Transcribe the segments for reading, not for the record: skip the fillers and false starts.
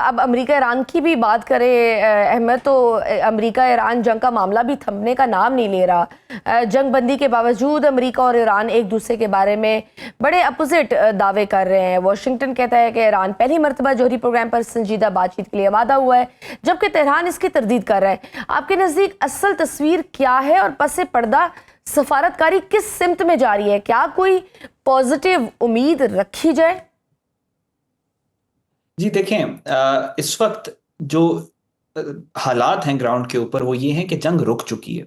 अब America Iran की भी बात करें अहमद, तो अमेरिका ईरान जंग का मामला भी थमने का नाम नहीं ले रहा। जंग बंदी के बावजूद अमेरिका और ईरान एक दूसरे के बारे में बड़े अपोजिट दावे कर रहे हैं। वाशिंगटन कहता है कि ईरान पहली मरतबा जौहरी प्रोग्राम पर संजीदा बातचीत के लिए आमादा हुआ है, जबकि तेहरान इसकी तरदीद कर रहा है। आपके नज़दीक असल तस्वीर क्या है और पसे पर्दा सफारतकारी किस सिमत में जा रही है? क्या कोई पॉजिटिव उम्मीद रखी जाए? जी देखें, इस वक्त जो हालात हैं ग्राउंड के ऊपर वो ये हैं कि जंग रुक चुकी है।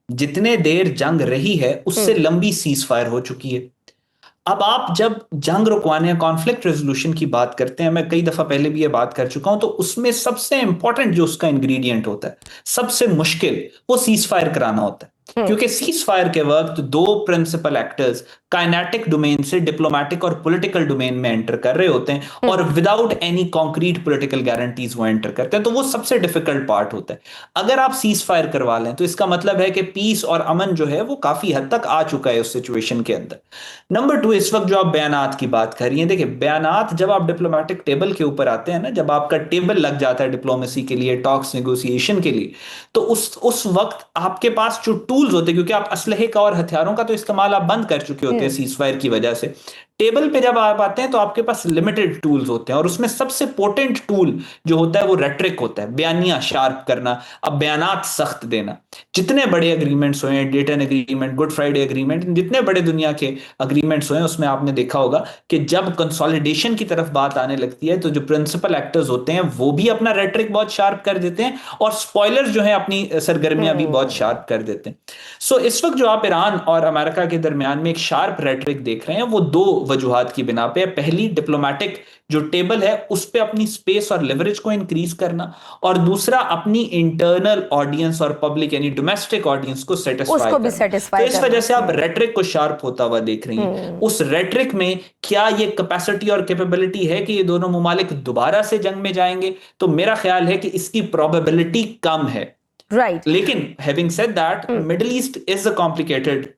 जितने देर जंग रही है उससे लंबी सीज फायर हो चुकी है। अब आप जब जंग रुकवाने या कॉन्फ्लिक्ट रेजोल्यूशन की बात करते हैं, मैं कई दफा पहले भी ये बात कर चुका हूं, तो उसमें सबसे इंपॉर्टेंट जो उसका इंग्रेडिएंट होता है, सबसे मुश्किल, वो सीज फायर कराना होता है। क्योंकि सीज फायर के वक्त दो प्रिंसिपल एक्टर्स काइनेटिक डोमेन से डिप्लोमेटिक और पॉलिटिकल डोमेन में एंटर कर रहे होते हैं और without any concrete political guarantees वो एंटर करते हैं, तो वो सबसे डिफिकल्ट पार्ट होता है। अगर आप सीज फायर करवा लें तो इसका मतलब है कि पीस और अमन जो है वो काफी हद तक आ चुका है उस सिचुएशन के अंदर। नंबर टू, इस वक्त जो आप बयानात की बात कर रही हैं, देखिए बयानात जब आप डिप्लोमेटिक टेबल के ऊपर आते हैं ना, जब आपका टेबल लग जाता है डिप्लोमेसी के लिए, टॉक्स नेगोशिएशन के लिए, तो उस वक्त आपके पास जो टूल्स होते हैं, क्योंकि आप असलहे का और हथियारों का तो इस्तेमाल आप बंद कर चुके होते हैं सीज फायर की वजह से, टेबल पे जब आप आते हैं तो आपके पास लिमिटेड टूल्स होते हैं, और उसमें सबसे पोटेंट टूल जो होता है वो रेट्रिक होता है, बयानियां शार्प करना, अब बयानात सख्त देना। जितने बड़े एग्रीमेंट्स हुए, डेटन एग्रीमेंट, गुड फ्राइडे एग्रीमेंट, जितने बड़े दुनिया के एग्रीमेंट्स हुए, उसमें आपने देखा होगा कि जब कंसोलिडेशन की तरफ बात आने लगती है तो जो प्रिंसिपल एक्टर्स होते हैं वो भी अपना रेट्रिक बहुत शार्प कर देते हैं, और स्पॉयलर्स जो है अपनी सरगर्मियां भी बहुत शार्प कर देते हैं। सो इस वक्त जो आप ईरान और अमेरिका के दरमियान में एक शार्प रेट्रिक देख रहे हैं, वो दो वजूहात की बिना पे। पहली, डिप्लोमेटिक जो टेबल है उस पे अपनी स्पेस और लेवरेज को इंक्रीज करना, और दूसरा अपनी इंटरनल ऑडियंस और पब्लिक यानी डोमेस्टिक ऑडियंस को सेटिस्फाई करना। तो इस वजह से आप रेट्रिक को शार्प होता हुआ देख रही हैं। उस रेट्रिक में क्या ये कैपेसिटी और कैपेबिलिटी है कि ये दोनों मुमालिक दोबारा से जंग में जाएंगे? तो मेरा ख्याल है कि इसकी प्रोबेबिलिटी कम है। राइट। लेकिन having said that, middle east is a complicated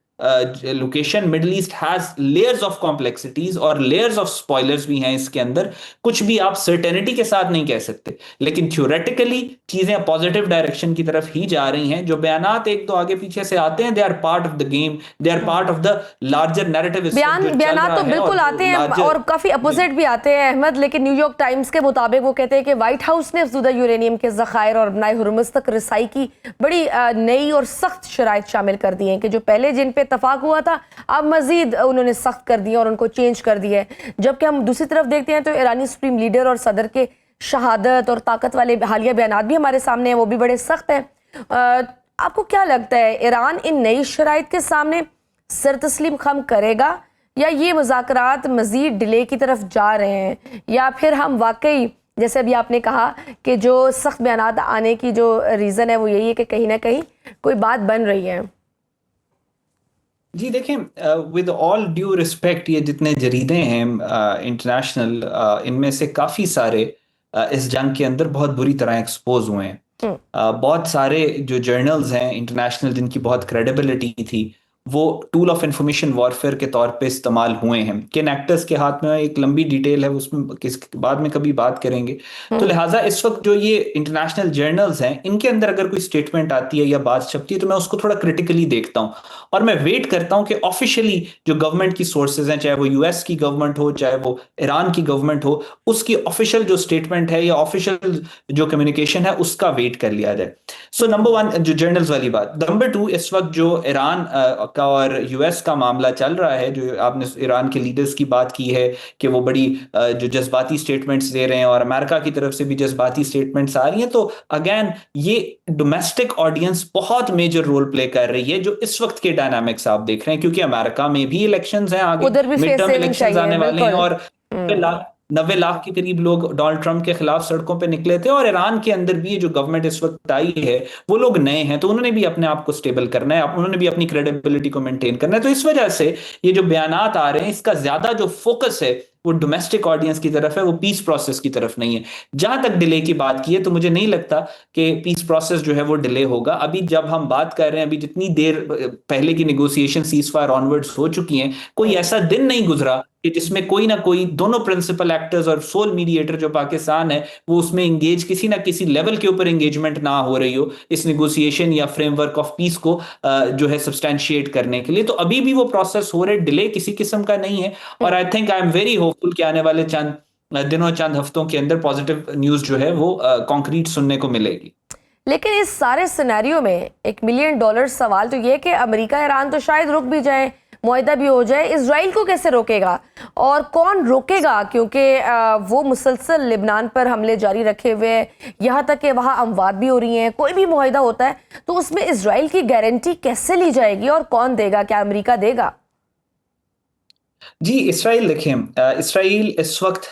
location. Middle east has layers of complexities और लेयर्स ऑफ स्पॉयलर्स भी हैं इसके अंदर। कुछ भी आप सर्टेनिटी के साथ नहीं कह सकते, लेकिन थ्योरेटिकली चीजें पॉजिटिव डायरेक्शन की तरफ ही जा रही हैं। जो बयानात एक तो आगे पीछे से आते हैं, they are part of the game, they are part of the larger narrative. बयानात तो बिल्कुल आते हैं और काफी अपोजिट भी आते हैं अहमद, लेकिन न्यूयॉर्क टाइम्स के मुताबिक वो कहते हैं कि व्हाइट हाउस ने अफज़ूदा यूरेनियम के ज़खायर और बनाए हुर्मुज़ तक रसाई की बड़ी नई और सख्त शराइत शामिल कर दी हैं, कि जो पहले जिन पे इत्तफाक हुआ था अब मजीद उन्होंने सख्त कर दिया और उनको चेंज कर दिया है। जबकि हम दूसरी तरफ देखते हैं तो ईरानी सुप्रीम लीडर और सदर के शहादत और ताकत वाले हालिया बयानात भी हमारे सामने हैं, वो भी बड़े सख्त हैं। आपको क्या लगता है, ईरान इन नई शराइत के सामने सर तस्लीम खम करेगा, या ये मुज़ाकरात मजीद डिले की तरफ जा रहे हैं, या फिर हम वाकई जैसे अभी आपने कहा कि जो सख्त बयानात आने की जो रीज़न है वो यही है कि कहीं ना कहीं कोई बात बन रही है? जी देखें, विद ऑल ड्यू रिस्पेक्ट, ये जितने जरीदे हैं इंटरनेशनल, इनमें से काफ़ी सारे इस जंग के अंदर बहुत बुरी तरह एक्सपोज हुए हैं। बहुत सारे जो जर्नल्स हैं इंटरनेशनल जिनकी बहुत क्रेडिबिलिटी थी, वो टूल ऑफ इंफॉर्मेशन वॉरफेयर के तौर पे इस्तेमाल हुए हैं। किन एक्टर्स के हाथ में, एक लंबी डिटेल है उसमें, किस बाद में कभी बात करेंगे। तो लिहाजा इस वक्त जो ये इंटरनेशनल जर्नल्स हैं, इनके अंदर अगर कोई स्टेटमेंट आती है या बात छपती है तो मैं उसको थोड़ा क्रिटिकली देखता हूँ, और मैं वेट करता हूँ कि ऑफिशियली जो गवर्नमेंट की सोर्सेज हैं, चाहे वो यूएस की गवर्नमेंट हो चाहे वो ईरान की गवर्नमेंट हो, उसकी ऑफिशियल जो स्टेटमेंट है या ऑफिशियल जो कम्युनिकेशन है उसका वेट कर लिया जाए। सो नंबर वन, जो जर्नल्स वाली बात। नंबर टू, इस वक्त जो ईरान का और यूएस का मामला चल रहा है, जो आपने ईरान के लीडर्स की बात की है कि वो बड़ी जो जज्बाती स्टेटमेंट्स दे रहे हैं और अमेरिका की तरफ से भी जज्बाती स्टेटमेंट्स आ रही हैं, तो अगेन ये डोमेस्टिक ऑडियंस बहुत मेजर रोल प्ले कर रही है जो इस वक्त के डायनामिक्स आप देख रहे हैं। क्योंकि अमेरिका में भी इलेक्शंस हैं, आगे मिड टर्म इलेक्शंस आने वाले हैं, और 90 लाख के करीब लोग डोनाल्ड ट्रंप के खिलाफ सड़कों पे निकले थे। और ईरान के अंदर भी जो गवर्नमेंट इस वक्त आई है वो लोग नए हैं, तो उन्होंने भी अपने आप को स्टेबल करना है, उन्होंने भी अपनी क्रेडिबिलिटी को मेंटेन करना है। तो इस वजह से ये जो बयानात आ रहे हैं, इसका ज्यादा जो फोकस है वो डोमेस्टिक ऑडियंस की तरफ है, वो पीस प्रोसेस की तरफ नहीं है। जहां तक डिले की बात की है तो मुझे नहीं लगता कि पीस प्रोसेस जो है वो डिले होगा। अभी जब हम बात कर रहे हैं, अभी जितनी देर पहले की नेगोशिएशन सीज फायर ऑनवर्ड्स हो चुकी हैं, कोई ऐसा दिन नहीं गुजरा कि जिसमें कोई ना कोई दोनों प्रिंसिपल एक्टर्स और सोल मीडिएटर जो पाकिस्तान है वो उसमें इंगेज, किसी ना किसी लेवल के ऊपर एंगेजमेंट ना हो रही हो इस नेगोशिएशन या फ्रेमवर्क ऑफ पीस को जो है सब्सटैंशिएट करने के लिए। तो अभी भी वो प्रोसेस हो रहे, डिले किसी किस्म का नहीं है। और I think I am very hopeful कि आने वाले चंद दिनों, चंद हफ्तों के अंदर पॉजिटिव न्यूज जो है वो कॉन्क्रीट सुनने को मिलेगी। लेकिन इस सारे सिनेरियो में $1 मिलियन सवाल तो ये कि अमेरिका ईरान तो शायद रुक भी जाए, मुआहिदा भी हो जाए, इजराइल को कैसे रोकेगा और कौन रोकेगा? क्योंकि वो मुसलसल लिबनान पर हमले जारी रखे हुए हैं, यहाँ तक कि वहाँ अमवात भी हो रही हैं। कोई भी मुआहिदा होता है तो उसमें इजराइल की गारंटी कैसे ली जाएगी और कौन देगा? क्या अमेरिका देगा? जी, इसराइल देखें, इसराइल इस वक्त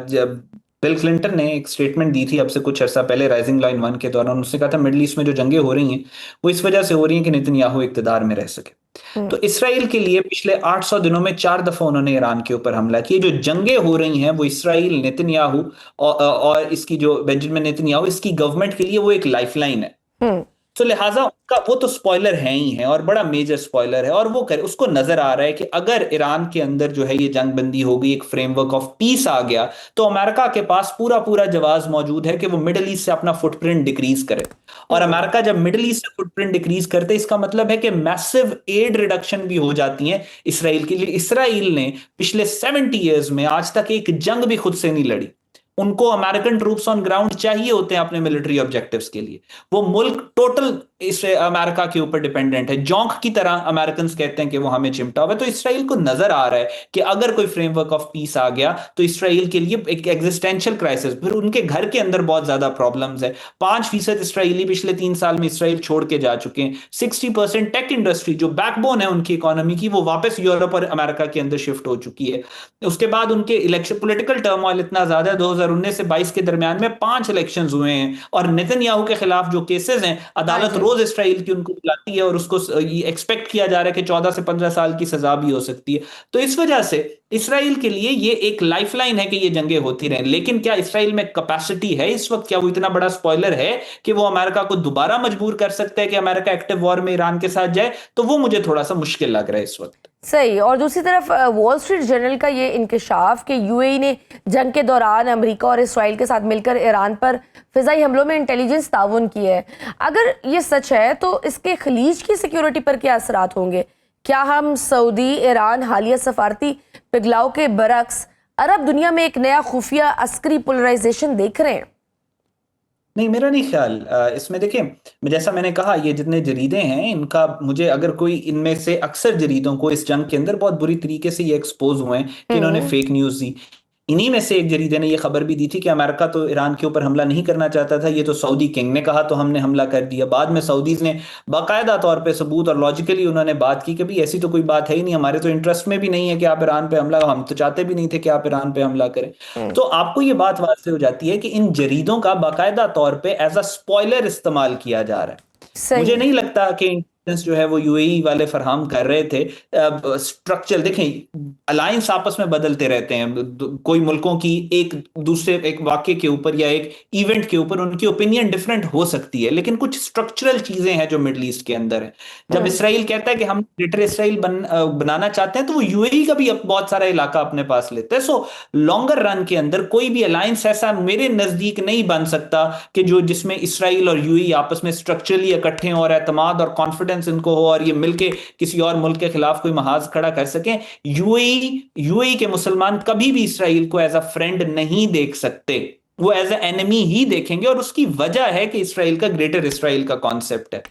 जब बिल क्लिंटन ने एक स्टेटमेंट दी थी अब से कुछ अर्सा पहले राइजिंग लाइन 1 के दौरान, उसने कहा था मिडल ईस्ट में जो जंगें हो रही हैं वो इस वजह से हो रही हैं कि नेतन्याहू इक्तदार में रह सके। तो इसराइल के लिए पिछले 800 दिनों में 4 दफा उन्होंने ईरान के ऊपर हमला किया। जो जंगें हो रही हैं वो इसराइल, नेतन्याहू और इसकी जो बेंजामिन नेतन्याहू, इसकी गवर्नमेंट के लिए वो एक लाइफलाइन है। तो लिहाजा उसका वो तो स्पॉइलर है ही है और बड़ा मेजर स्पॉइलर है, और वो उसको नजर आ रहा है कि अगर ईरान के अंदर जो है ये जंग बंदी हो गई, एक फ्रेमवर्क ऑफ पीस आ गया, तो अमेरिका के पास पूरा पूरा जवाब मौजूद है कि वो मिडिल ईस्ट से अपना फुटप्रिंट डिक्रीज करे। और अमेरिका जब मिडिल ईस्ट से फुटप्रिंट डिक्रीज करते, इसका मतलब है कि मैसिव एड रिडक्शन भी हो जाती है इसराइल के लिए। इसराइल ने पिछले 70 ईयर्स में आज तक एक जंग भी खुद से नहीं लड़ी। उनको अमेरिकन ट्रूप्स ऑन ग्राउंड चाहिए होते हैं अपने मिलिट्री ऑब्जेक्टिव्स के लिए। वो मुल्क टोटल इस अमेरिका के ऊपर डिपेंडेंट है, जोंक की तरह अमेरिकन कहते हैं कि वो हमें चिमटा हुआ है। तो इसराइल को नजर आ रहा है कि अगर कोई फ्रेमवर्क ऑफ पीस आ गया तो इसराइल के लिए एक एग्जिस्टेंशियल क्राइसिस, फिर उनके घर के अंदर बहुत ज्यादा प्रॉब्लम्स है। 5% इसराइली पिछले 3 साल में इसराइल छोड़ के जा चुके हैं। 60% टेक इंडस्ट्री जो बैकबोन है उनकी इकोनॉमी की, वो वापस यूरोप और अमेरिका के अंदर शिफ्ट हो चुकी है। उसके बाद उनके इलेक्शन पॉलिटिकल टर्मोइल इतना ज्यादा है, 2019 से 22 के दरमियान में 5 इलेक्शंस हुए हैं, और नेतन्याहू के खिलाफ जो केसेस हैं अदालत रोज इसराइल की उनको बुलाती है और उसको एक्सपेक्ट किया जा रहा है कि 14 से 15 साल की सजा भी हो सकती है। तो इस वजह से इसराइल के लिए ये एक लाइफलाइन है कि ये जंगें होती रहें। लेकिन क्या इसराइल में कैपेसिटी है इस वक्त? क्या वो इतना बड़ा स्पॉइलर है कि वो अमेरिका को दोबारा मजबूर कर सकता है कि अमेरिका एक्टिव वॉर में ईरान के साथ जाए? तो वो मुझे थोड़ा सा मुश्किल लग रहा है इस वक्त। सही। और दूसरी तरफ वॉल स्ट्रीट जर्नल का ये इंकशाफ कि यूएई ने जंग के दौरान अमेरिका और इसराइल के साथ मिलकर ईरान पर फिजाई हमलों में इंटेलिजेंस ताउन की है, अगर ये सच है तो इसके खलीज की सिक्योरिटी पर क्या असरात होंगे? क्या हम सऊदी ईरान हालिया सफारती पिघलाव के बरक्स अरब दुनिया में एक नया खुफिया अस्करी पोलराइजेशन देख रहे हैं? नहीं, मेरा नहीं ख्याल। इसमें देखिए, जैसा मैंने कहा, ये जितने जरीदे हैं इनका, मुझे अगर कोई इनमें से अक्सर जरीदों को इस जंग के अंदर बहुत बुरी तरीके से ये एक्सपोज हुए हैं कि इन्होंने फेक न्यूज दी। इन्हीं में से एक जरीदे ने ये खबर भी दी थी कि अमेरिका तो ईरान के ऊपर हमला नहीं करना चाहता था, ये तो सऊदी किंग ने कहा तो हमने हमला कर दिया। बाद में सऊदीज ने बाकायदा तौर पे सबूत और लॉजिकली उन्होंने बात की कि भाई ऐसी तो कोई बात है ही नहीं, हमारे तो इंटरेस्ट में भी नहीं है कि आप ईरान पे हमला, हम तो चाहते भी नहीं थे कि आप ईरान पे हमला करें। तो आपको ये बात वाज़ेह हो जाती है कि इन जरीदों का बाकायदा तौर पे एज अ स्पॉइलर इस्तेमाल किया जा रहा है। मुझे नहीं लगता कि जो है वो यूएई वाले फरहम कर रहे थे। स्ट्रक्चर देखें, अलायंस आपस में बदलते रहते हैं। कोई मुल्कों की एक दूसरे एक वाक्य के ऊपर या एक इवेंट के ऊपर उनकी ओपिनियन डिफरेंट हो सकती है, लेकिन कुछ स्ट्रक्चरल चीजें हैं जो मिडल ईस्ट के अंदर है। जब इसराइल कहता है कि हम ग्रेटर इसराइल बनाना चाहते हैं, तो वो यूएई का भी बहुत सारा इलाका अपने पास लेता है। सो लॉन्गर रन के अंदर कोई भी अलायंस ऐसा मेरे नजदीक नहीं बन सकता कि जो जिसमें इसराइल और यूएई आपस में स्ट्रक्चरली इकट्ठे हों और एतमाद और कॉन्फिडेंस इनको हो और ये मिलके किसी और मुल्क के खिलाफ कोई महाज खड़ा कर सकें। यूएई के मुसलमान कभी भी इसराइल को एज अ फ्रेंड नहीं देख सकते, वो एज ए एनिमी ही देखेंगे, और उसकी वजह है कि इसराइल का ग्रेटर इसराइल का कॉन्सेप्ट है।